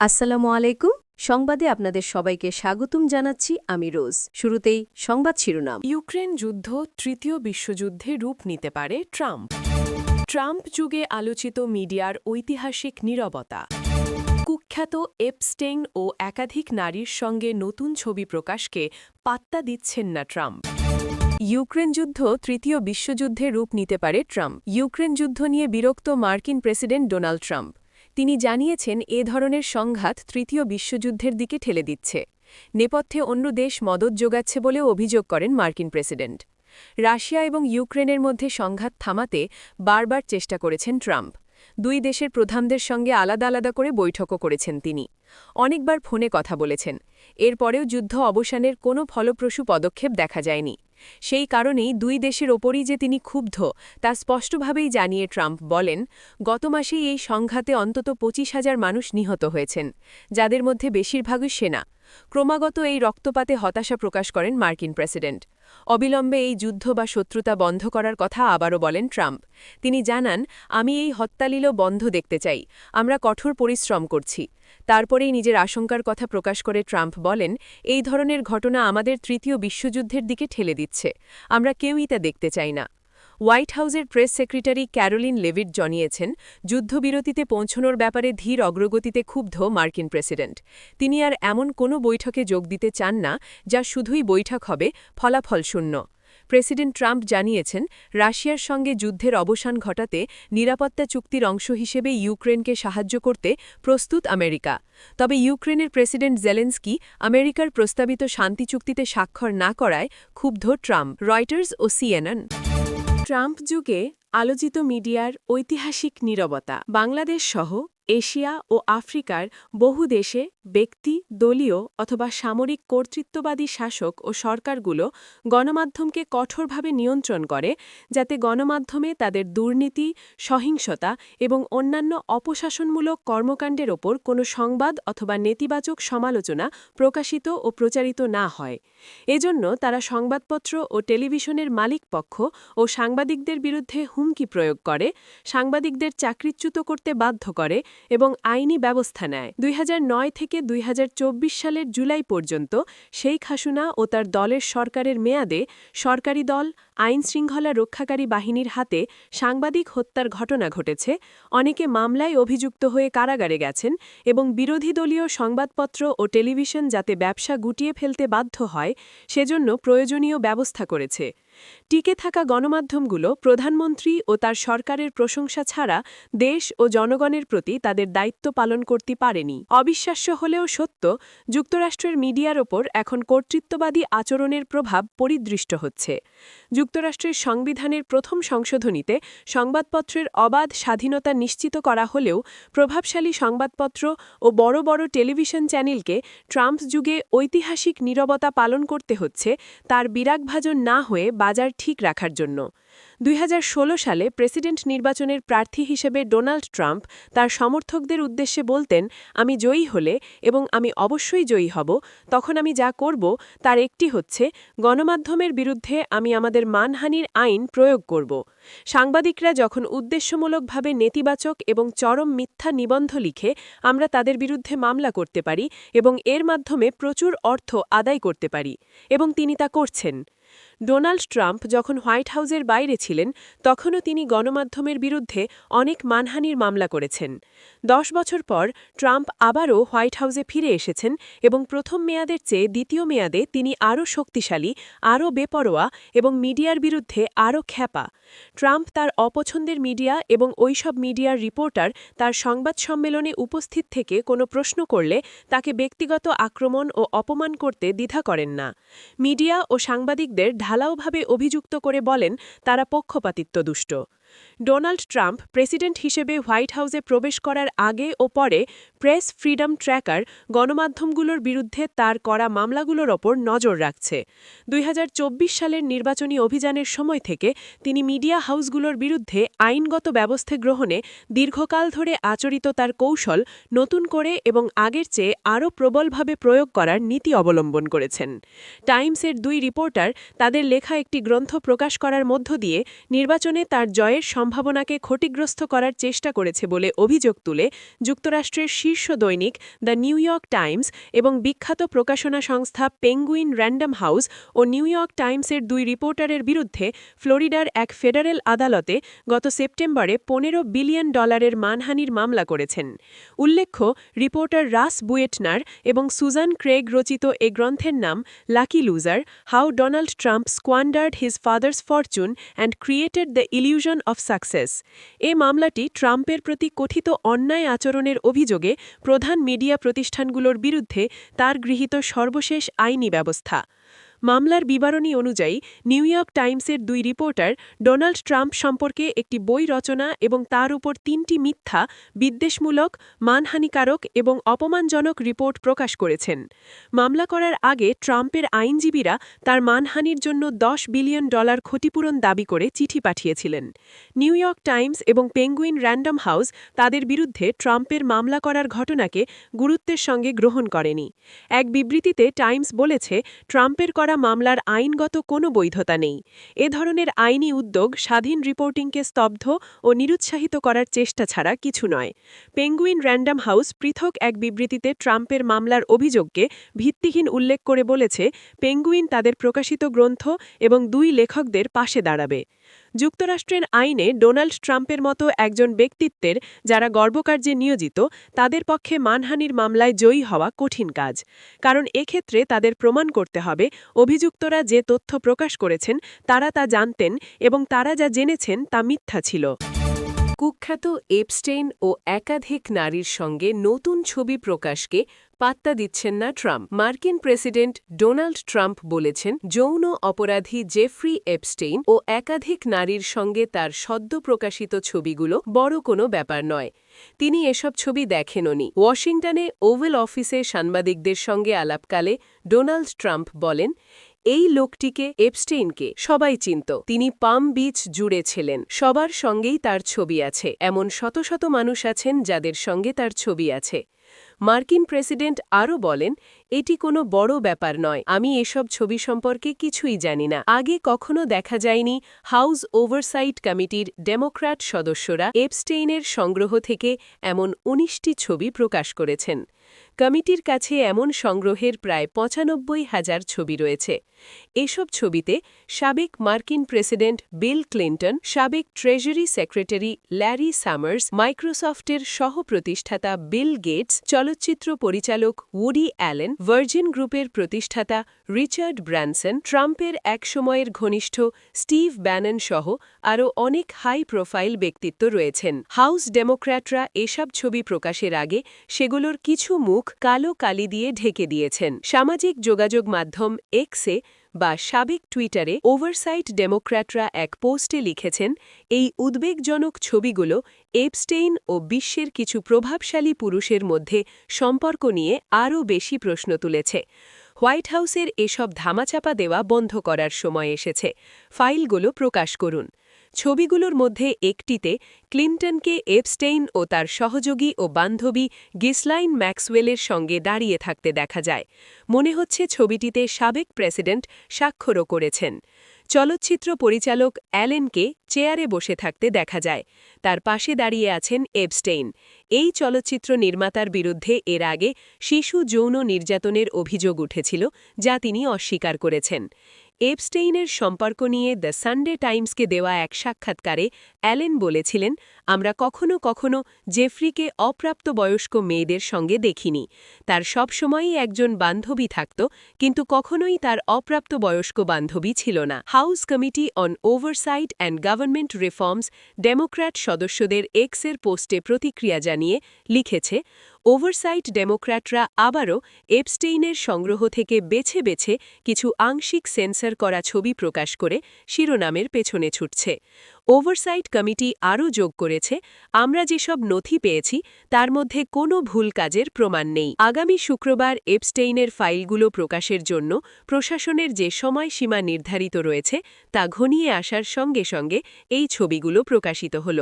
আসসালামু আলাইকুম। সংবাদে আপনাদের সবাইকে স্বাগতম জানাচ্ছি আমি রোজ। শুরুতেই সংবাদ শিরোনাম। ইউক্রেন যুদ্ধ তৃতীয় বিশ্বযুদ্ধে রূপ নিতে পারে ট্রাম্প। ট্রাম্প যুগে আলোচিত মিডিয়ার ঐতিহাসিক নীরবতা। কুখ্যাত এপস্টেইন ও একাধিক নারীর সঙ্গে নতুন ছবি প্রকাশকে পাত্তা দিচ্ছেন না ট্রাম্প। ইউক্রেন যুদ্ধ তৃতীয় বিশ্বযুদ্ধে রূপ নিতে পারে ট্রাম্প। ইউক্রেন যুদ্ধ নিয়ে বিরক্ত মার্কিন প্রেসিডেন্ট ডোনাল্ড ট্রাম্প। তিনি জানিয়েছেন এ ধরনের সংঘাত তৃতীয় বিশ্বযুদ্ধের দিকে ঠেলে দিচ্ছে। নেপথ্যে অন্য দেশ মদত যোগাচ্ছে বলেও অভিযোগ করেন মার্কিন প্রেসিডেন্ট। রাশিয়া এবং ইউক্রেনের মধ্যে সংঘাত থামাতে বারবার চেষ্টা করেছেন ট্রাম্প। দুই দেশের প্রধানদের সঙ্গে আলাদা আলাদা করে বৈঠকও করেছেন তিনি। অনেকবার ফোনে কথা বলেছেন। এরপরেও যুদ্ধ অবসানের কোনো ফলপ্রসূ পদক্ষেপ দেখা যায়নি। সেই কারণেই দুই দেশের ওপরই যে তিনি ক্ষুব্ধ তা স্পষ্টভাবেই জানিয়ে ট্রাম্প বলেন, গত মাসেই এই সংঘাতে অন্তত ২৫,০০০ মানুষ নিহত হয়েছেন, যাদের মধ্যে বেশিরভাগই সেনা। ক্রমাগত এই রক্তপাতে হতাশা প্রকাশ করেন মার্কিন প্রেসিডেন্ট। অবিলম্বে এই যুদ্ধ বা শত্রুতা বন্ধ করার কথা আবারও বলেন ট্রাম্প। তিনি জানান, আমি এই হত্যালীল বন্ধ দেখতে চাই, আমরা কঠোর পরিশ্রম করছি। তারপরেই নিজের আশঙ্কার কথা প্রকাশ করে ট্রাম্প বলেন, এই ধরনের ঘটনা আমাদের তৃতীয় বিশ্বযুদ্ধের দিকে ঠেলে দিচ্ছে, আমরা কেউই তা দেখতে চাই না। হোয়াইট হাউসের প্রেস সেক্রেটারি ক্যারোলিন লেভিট জানিয়েছেন, যুদ্ধবিরতিতে পৌঁছনোর ব্যাপারে ধীর অগ্রগতিতে ক্ষুব্ধ মার্কিন প্রেসিডেন্ট। তিনি আর এমন কোনো বৈঠকে যোগ দিতে চান না যা শুধুই বৈঠক হবে, ফলাফলশূন্য। প্রেসিডেন্ট ট্রাম্প জানিয়েছেন, রাশিয়ার সঙ্গে যুদ্ধের অবসান ঘটাতে নিরাপত্তা চুক্তির অংশ হিসেবে ইউক্রেনকে সাহায্য করতে প্রস্তুত আমেরিকা। তবে ইউক্রেনের প্রেসিডেন্ট জেলেন্সকি আমেরিকার প্রস্তাবিত শান্তি চুক্তিতে স্বাক্ষর না করায় ক্ষুব্ধ ট্রাম্প। রয়টার্স ও সিএনএন। ট্রাম্প যুগে আলোচিত মিডিয়ার ঐতিহাসিক নীরবতা। বাংলাদেশ সহ এশিয়া ও আফ্রিকার বহু দেশে ব্যক্তি, দলীয় অথবা সামরিক কর্তৃত্ববাদী শাসক ও সরকারগুলো গণমাধ্যমকে কঠোরভাবে নিয়ন্ত্রণ করে, যাতে গণমাধ্যমে তাদের দুর্নীতি, সহিংসতা এবং অন্যান্য অপশাসনমূলক কর্মকাণ্ডের ওপর কোনো সংবাদ অথবা নেতিবাচক সমালোচনা প্রকাশিত ও প্রচারিত না হয়। এজন্য তারা সংবাদপত্র ও টেলিভিশনের মালিকপক্ষ ও সাংবাদিকদের বিরুদ্ধে হুমকি প্রয়োগ করে, সাংবাদিকদের চাকরিচ্যুত করতে বাধ্য করে এবং আইনি ব্যবস্থা নেয়। ২০০৯ থেকে ২০২৪ সালের জুলাই পর্যন্ত শেখ হাসিনা ও তার দলের সরকারের মেয়াদে সরকারি দল, আইনশৃঙ্খলা রক্ষাকারী বাহিনীর হাতে সাংবাদিক হত্যার ঘটনা ঘটেছে। অনেকে মামলায় অভিযুক্ত হয়ে কারাগারে গেছেন এবং বিরোধী দলীয় সংবাদপত্র ও টেলিভিশন যাতে ব্যবসা গুটিয়ে ফেলতে বাধ্য হয়, সেজন্য প্রয়োজনীয় ব্যবস্থা করেছে। টিকে থাকা গণমাধ্যমগুলো প্রধানমন্ত্রী ও তার সরকারের প্রশংসা ছাড়া দেশ ও জনগণের প্রতি তাদের দায়িত্ব পালন করতে পারেনি। অবিশ্বাস্য হলেও সত্য, যুক্তরাষ্ট্রের মিডিয়ার ওপর এখন কর্তৃত্ববাদী আচরণের প্রভাব পরিদৃষ্ট হচ্ছে। যুক্তরাষ্ট্রের সংবিধানের প্রথম সংশোধনীতে সংবাদপত্রের অবাধ স্বাধীনতা নিশ্চিত করা হলেও প্রভাবশালী সংবাদপত্র ও বড় বড় টেলিভিশন চ্যানেলকে ট্রাম্প যুগে ঐতিহাসিক নীরবতা পালন করতে হচ্ছে, তার বিরাগভাজন না হয়ে বাজার ঠিক রাখার জন্য। ২০১৬ সালে প্রেসিডেন্ট নির্বাচনের প্রার্থী হিসেবে ডোনাল্ড ট্রাম্প তার সমর্থকদের উদ্দেশ্যে বলতেন, আমি জয়ী হলে এবং আমি অবশ্যই জয়ী হব, তখন আমি যা করব তার একটি হচ্ছে গণমাধ্যমের বিরুদ্ধে আমি আমাদের মানহানির আইন প্রয়োগ করব। সাংবাদিকরা যখন উদ্দেশ্যমূলকভাবে নেতিবাচক এবং চরম মিথ্যা নিবন্ধ লিখে, আমরা তাদের বিরুদ্ধে মামলা করতে পারি এবং এর মাধ্যমে প্রচুর অর্থ আদায় করতে পারি, এবং তিনি তা করছেন। ডোনাল্ড ট্রাম্প যখন হোয়াইট হাউসের বাইরে ছিলেন, তখনও তিনি গণমাধ্যমের বিরুদ্ধে অনেক মানহানির মামলা করেছেন। ১০ বছর পর ট্রাম্প আবারও হোয়াইট হাউসে ফিরে এসেছেন এবং প্রথম মেয়াদের চেয়ে দ্বিতীয় মেয়াদে তিনি আরও শক্তিশালী, আরও বেপরোয়া এবং মিডিয়ার বিরুদ্ধে আরও খ্যাপা। ট্রাম্প তার অপছন্দের মিডিয়া এবং ওইসব মিডিয়ার রিপোর্টার তার সংবাদ সম্মেলনে উপস্থিত থেকে কোনো প্রশ্ন করলে তাকে ব্যক্তিগত আক্রমণ ও অপমান করতে দ্বিধা করেন না। মিডিয়া ও সাংবাদিকদের ঢালাওভাবে অভিযুক্ত করে বলেন তারা পক্ষপাতিত্বদুষ্ট। ডোনাল্ড ট্রাম্প প্রেসিডেন্ট হিসেবে হোয়াইট হাউসে প্রবেশ করার আগে ও পরে প্রেস ফ্রিডম ট্র্যাকার গণমাধ্যমগুলোর বিরুদ্ধে তার করা মামলাগুলোর ওপর নজর রাখছে। ২০২৪ সালের নির্বাচনী অভিযানের সময় থেকে তিনি মিডিয়া হাউসগুলোর বিরুদ্ধে আইনগত ব্যবস্থা গ্রহণে দীর্ঘকাল ধরে আচরিত তার কৌশল নতুন করে এবং আগের চেয়ে আরও প্রবলভাবে প্রয়োগ করার নীতি অবলম্বন করেছেন। টাইমসের ২ রিপোর্টার তাদের লেখা একটি গ্রন্থ প্রকাশ করার মধ্য দিয়ে নির্বাচনে তার জয়ের সম্ভাবনাকে ক্ষতিগ্রস্ত করার চেষ্টা করেছে বলে অভিযোগ তুলে যুক্তরাষ্ট্রের শীর্ষ দৈনিক দ্য নিউ ইয়র্ক টাইমস এবং বিখ্যাত প্রকাশনা সংস্থা পেঙ্গুইন র্যান্ডম হাউস ও নিউ ইয়র্ক টাইমসের 2 রিপোর্টারের বিরুদ্ধে ফ্লোরিডার এক ফেডারেল আদালতে গত সেপ্টেম্বরে $15 বিলিয়ন মানহানির মামলা করেছেন। উল্লেখ্য, রিপোর্টার রাস বুয়েটনার এবং সুজান ক্রেগ রচিত এ গ্রন্থের নাম lucky loser, how Donald Trump squandered his father's fortune and created the illusion of success. এ মামলাটি ট্রাম্পের প্রতি কথিত অন্যায় আচরণের অভিযোগে প্রধান মিডিয়া প্রতিষ্ঠানগুলোর বিরুদ্ধে তার গৃহীত সর্বশেষ আইনি ব্যবস্থা। মামলার বিবরণী অনুযায়ী নিউ ইয়র্ক টাইমসের 2 রিপোর্টার ডোনাল্ড ট্রাম্প সম্পর্কে একটি বই রচনা এবং তার উপর 3টি মিথ্যা, বিদ্বেষমূলক, মানহানিকারক এবং অপমানজনক রিপোর্ট প্রকাশ করেছেন। মামলা করার আগে ট্রাম্পের আইনজীবীরা তার মানহানির জন্য $10 বিলিয়ন ক্ষতিপূরণ দাবি করে চিঠি পাঠিয়েছিলেন। নিউ ইয়র্ক টাইমস এবং পেঙ্গুইন র্যান্ডম হাউস তাদের বিরুদ্ধে ট্রাম্পের মামলা করার ঘটনাকে গুরুত্বের সঙ্গে গ্রহণ করেনি। এক বিবৃতিতে টাইমস বলেছে, ট্রাম্পের করা মামলার আইনগত কোনো বৈধতা নেই। এ ধরনের আইনি উদ্যোগ স্বাধীন রিপোর্টিংকে স্তব্ধ ও নিরুৎসাহিত করার চেষ্টা ছাড়া কিছু নয়। পেঙ্গুইন র্যান্ডম হাউস পৃথক এক বিবৃতিতে ট্রাম্পের মামলার অভিযোগকে ভিত্তিহীন উল্লেখ করে বলেছে, পেঙ্গুইন তাদের প্রকাশিত গ্রন্থ এবং 2 লেখকদের পাশে দাঁড়াবে। যুক্তরাষ্ট্রের আইনে ডোনাল্ড ট্রাম্পের মতো একজন ব্যক্তিত্বের যারা গর্বকার্যে নিয়োজিত, তাদের পক্ষে মানহানির মামলায় জয়ী হওয়া কঠিন কাজ। কারণ এক্ষেত্রে তাদের প্রমাণ করতে হবে অভিযুক্তরা যে তথ্য প্রকাশ করেছেন তারা তা জানতেন এবং তারা যা জেনেছেন তা মিথ্যা ছিল। কুখ্যাত এপস্টেইন ও একাধিক নারীর সঙ্গে নতুন ছবি প্রকাশকে পাত্তা দিচ্ছেন না ট্রাম্প। মার্কিন প্রেসিডেন্ট ডোনাল্ড ট্রাম্প বলেছেন, যৌন অপরাধী জেফ্রি এপস্টেইন ও একাধিক নারীর সঙ্গে তার সদ্য প্রকাশিত ছবিগুলো বড় কোনো ব্যাপার নয়। তিনি এসব ছবি দেখেননি। ওয়াশিংটনে ওভাল অফিসে সাংবাদিকদের সঙ্গে আলাপকালে ডোনাল্ড ট্রাম্প বলেন, এই লোকটিকে, এপস্টেইনকে সবাই চিনত। তিনি পাম বিচ জুড়ে ছিলেন। সবার সঙ্গেই তার ছবি আছে। এমন শত শত মানুষ আছেন যাদের সঙ্গে তার ছবি আছে। মার্কিন প্রেসিডেন্ট আরও বলেন, এটি কোনো বড় ব্যাপার নয়। আমি এসব ছবি সম্পর্কে কিছুই জানি না। আগে কখনো দেখা যায়নি হাউস ওভারসাইট কমিটির ডেমোক্র্যাট সদস্যরা এপস্টেইনের সংগ্রহ থেকে এমন 19টি ছবি প্রকাশ করেছেন। কমিটির কাছে এমন সংগ্রহের প্রায় 95,000 ছবি রয়েছে। এসব ছবিতে সাবেক মার্কিন প্রেসিডেন্ট বিল ক্লিন্টন, সাবেক ট্রেজারি সেক্রেটারি ল্যারি সামার্স, মাইক্রোসফটের সহ-প্রতিষ্ঠাতা বিল গেটস, চলচ্চিত্র পরিচালক উডি অ্যালেন, ভার্জিন গ্রুপের প্রতিষ্ঠাতা রিচার্ড ব্র্যানসন, ট্রাম্পের একসময়ের ঘনিষ্ঠ স্টিভ ব্যানন সহ আরও অনেক হাই প্রোফাইল ব্যক্তিত্ব রয়েছেন। হাউস ডেমোক্র্যাটরা এসব ছবি প্রকাশের আগে সেগুলোর কিছু মুখ কালো কালি দিয়ে ঢেকে দিয়েছেন। সামাজিক যোগাযোগ মাধ্যম এক্সে বা সাবেক টুইটারে ওভারসাইট ডেমোক্র্যাটরা এক পোস্টে লিখেছেন, এই উদ্বেগজনক ছবিগুলো এপস্টেইন ও বিশ্বের কিছু প্রভাবশালী পুরুষের মধ্যে সম্পর্ক নিয়ে আরও বেশি প্রশ্ন তুলেছে। হোয়াইট হাউসের এসব ধামাচাপা দেওয়া বন্ধ করার সময় এসেছে। ফাইলগুলো প্রকাশ করুন। ছবিগুলোর মধ্যে একটিতে ক্লিন্টনকে এপস্টেইন ও তার সহযোগী ও বান্ধবী গিসলাইন ম্যাক্সওয়েলের সঙ্গে দাঁড়িয়ে থাকতে দেখা যায়। মনে হচ্ছে ছবিটিতে সাবেক প্রেসিডেন্ট স্বাক্ষরও করেছেন। চলচ্চিত্র পরিচালক অ্যালেনকে চেয়ারে বসে থাকতে দেখা যায়। তার পাশে দাঁড়িয়ে আছেন এপস্টেইন। এই চলচ্চিত্র নির্মাতার বিরুদ্ধে এর আগে শিশু যৌন নির্যাতনের অভিযোগ উঠেছিল, যা তিনি অস্বীকার করেছেন। এপস্টেইনের সম্পর্ক নিয়ে দ্য সানডে টাইমসকে দেওয়া এক সাক্ষাৎকারে অ্যালেন বলেছিলেন, আমরা কখনো কখনো জেফ্রিকে অপ্রাপ্তবয়স্ক মেয়েদের সঙ্গে দেখিনি। তার সবসময়ই একজন বান্ধবী থাকত, কিন্তু কখনোই তার অপ্রাপ্তবয়স্ক বান্ধবী ছিল না। House committee on oversight and government reforms Democrat সদস্যদের এক্সের পোস্টে প্রতিক্রিয়া জানিয়ে লিখেছে, ওভারসাইট ডেমোক্র্যাটরা আবারও এপস্টেইনের সংগ্রহ থেকে বেছে বেছে কিছু আংশিক সেন্সর করা ছবি প্রকাশ করে শিরোনামের পেছনে ছুটছে। ওভারসাইট কমিটি আরও যোগ করেছে, আমরা যেসব নথি পেয়েছি তার মধ্যে কোনো ভুল কাজের প্রমাণ নেই। আগামী শুক্রবার এপস্টেইনের ফাইলগুলো প্রকাশের জন্য প্রশাসনের যে সময়সীমা নির্ধারিত রয়েছে তা ঘনিয়ে আসার সঙ্গে সঙ্গে এই ছবিগুলো প্রকাশিত হল।